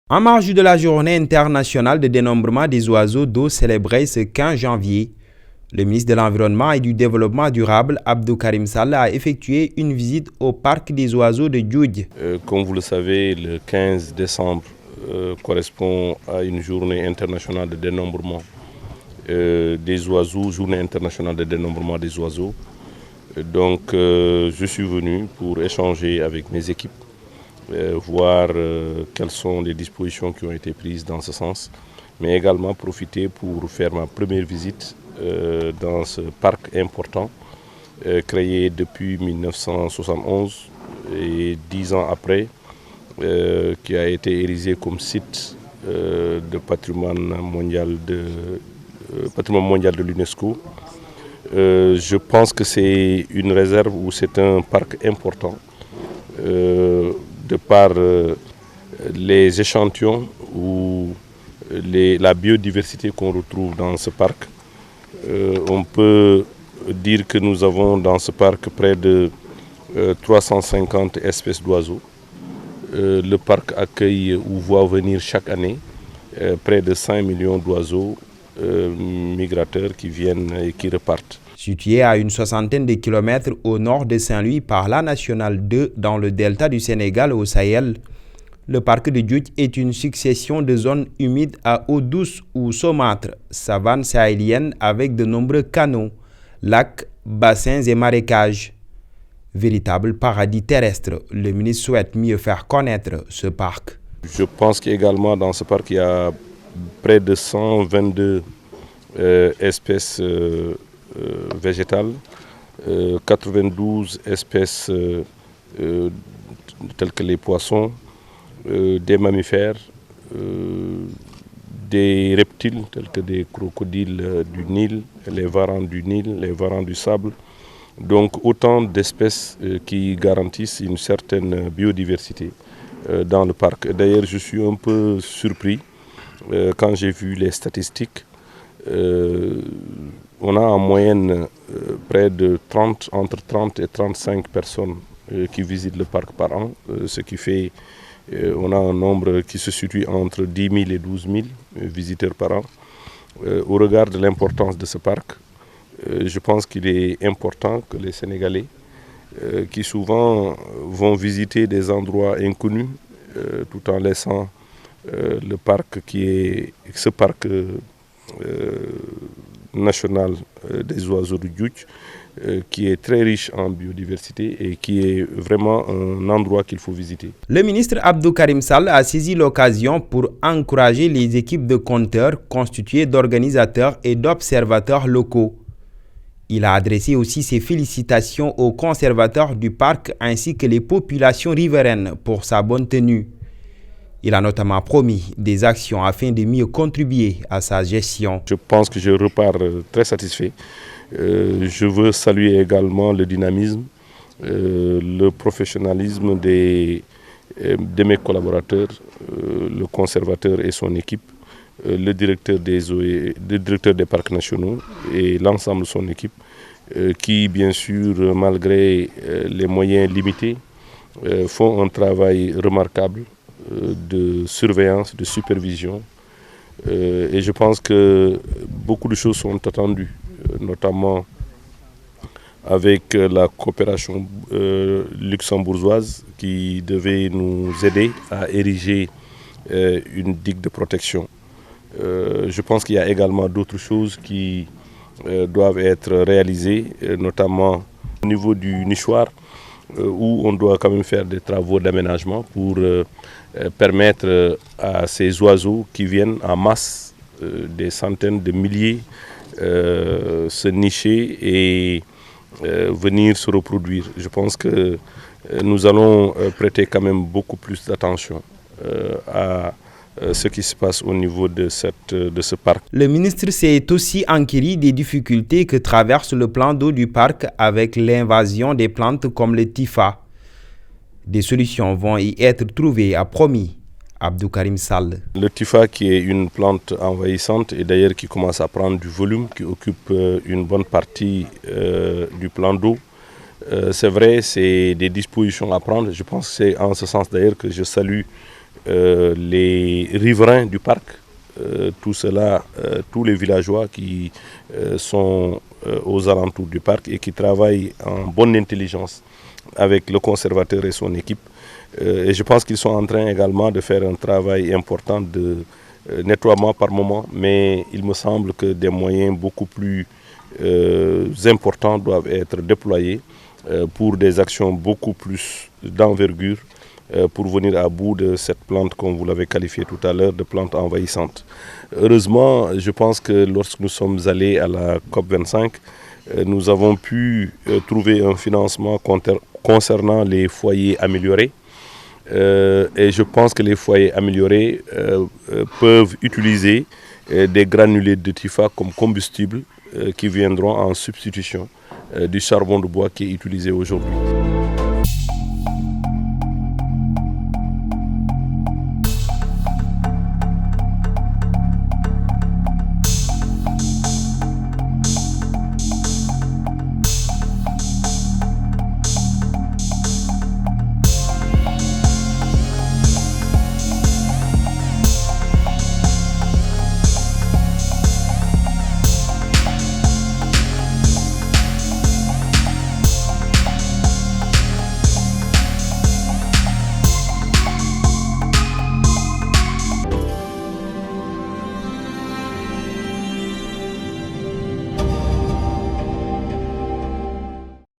En marge de la journée internationale de dénombrement des oiseaux d'eau célébrée ce 15 janvier, le ministre de l'Environnement et du Développement durable, Abdou Karim Sall, a effectué une visite au parc des oiseaux de Djoudj. Comme vous le savez, le 15 décembre correspond à une journée internationale de dénombrement des oiseaux, journée internationale de dénombrement des oiseaux. Donc je suis venu pour échanger avec mes équipes, voir quelles sont les dispositions qui ont été prises dans ce sens, mais également profiter pour faire ma première visite dans ce parc important, créé depuis 1971 et 10 ans après, qui a été érigé comme site de patrimoine mondial de l'UNESCO. Je pense que c'est une réserve ou c'est un parc important de par les échantillons ou la biodiversité qu'on retrouve dans ce parc. On peut dire que nous avons dans ce parc près de 350 espèces d'oiseaux. Le parc accueille ou voit venir chaque année près de 5 millions d'oiseaux migrateurs qui viennent et qui repartent. Situé à une soixantaine de kilomètres au nord de Saint-Louis par la nationale 2 dans le delta du Sénégal au Sahel, le parc de Djoudj est une succession de zones humides à eau douce ou saumâtre, savane sahélienne avec de nombreux canaux, lacs, bassins et marécages. Véritable paradis terrestre, le ministre souhaite mieux faire connaître ce parc. Je pense qu'également dans ce parc, il y a près de 122 espèces végétales, 92 espèces telles que les poissons, des mammifères, des reptiles tels que des crocodiles du Nil, les varans du Nil, les varans du sable. Donc autant d'espèces qui garantissent une certaine biodiversité dans le parc. D'ailleurs, je suis un peu surpris quand j'ai vu les statistiques. On a en moyenne près de entre 30 et 35 personnes qui visitent le parc par an, ce qui fait on a un nombre qui se situe entre 10 000 et 12 000 visiteurs par an. Au regard de l'importance de ce parc, je pense qu'il est important que les Sénégalais, qui souvent vont visiter des endroits inconnus, tout en laissant le parc ce parc national des oiseaux de Djoudj, qui est très riche en biodiversité et qui est vraiment un endroit qu'il faut visiter. Le ministre Abdou Karim Sall a saisi l'occasion pour encourager les équipes de compteurs constituées d'organisateurs et d'observateurs locaux. Il a adressé aussi ses félicitations aux conservateurs du parc ainsi que les populations riveraines pour sa bonne tenue. Il a notamment promis des actions afin de mieux contribuer à sa gestion. Je pense que je repars très satisfait. Je veux saluer également le dynamisme, le professionnalisme de mes collaborateurs, le conservateur et son équipe, le directeur des parcs nationaux et l'ensemble de son équipe, qui bien sûr, malgré les moyens limités, font un travail remarquable de surveillance, de supervision. Et je pense que beaucoup de choses sont attendues, notamment avec la coopération luxembourgeoise qui devait nous aider à ériger une digue de protection. Je pense qu'il y a également d'autres choses qui doivent être réalisées, notamment au niveau du nichoir, où on doit quand même faire des travaux d'aménagement pour permettre à ces oiseaux qui viennent en masse, des centaines de milliers, se nicher et venir se reproduire. Je pense que nous allons prêter quand même beaucoup plus d'attention à ce qui se passe au niveau de ce parc. Le ministre s'est aussi enquéri des difficultés que traverse le plan d'eau du parc avec l'invasion des plantes comme le Tifa. Des solutions vont y être trouvées, a promis Abdou Karim Sall. Le Tifa, qui est une plante envahissante et d'ailleurs qui commence à prendre du volume, qui occupe une bonne partie du plan d'eau, c'est vrai, c'est des dispositions à prendre. Je pense que c'est en ce sens d'ailleurs que je salue les riverains du parc, tous les villageois qui sont aux alentours du parc et qui travaillent en bonne intelligence avec le conservateur et son équipe. Et je pense qu'ils sont en train également de faire un travail important de nettoiement par moment, mais il me semble que des moyens beaucoup plus importants doivent être déployés pour des actions beaucoup plus d'envergure pour venir à bout de cette plante, comme vous l'avez qualifiée tout à l'heure, de plante envahissante. Heureusement, je pense que lorsque nous sommes allés à la COP25, nous avons pu trouver un financement concernant les foyers améliorés. Et je pense que les foyers améliorés peuvent utiliser des granulés de TIFA comme combustible qui viendront en substitution du charbon de bois qui est utilisé aujourd'hui.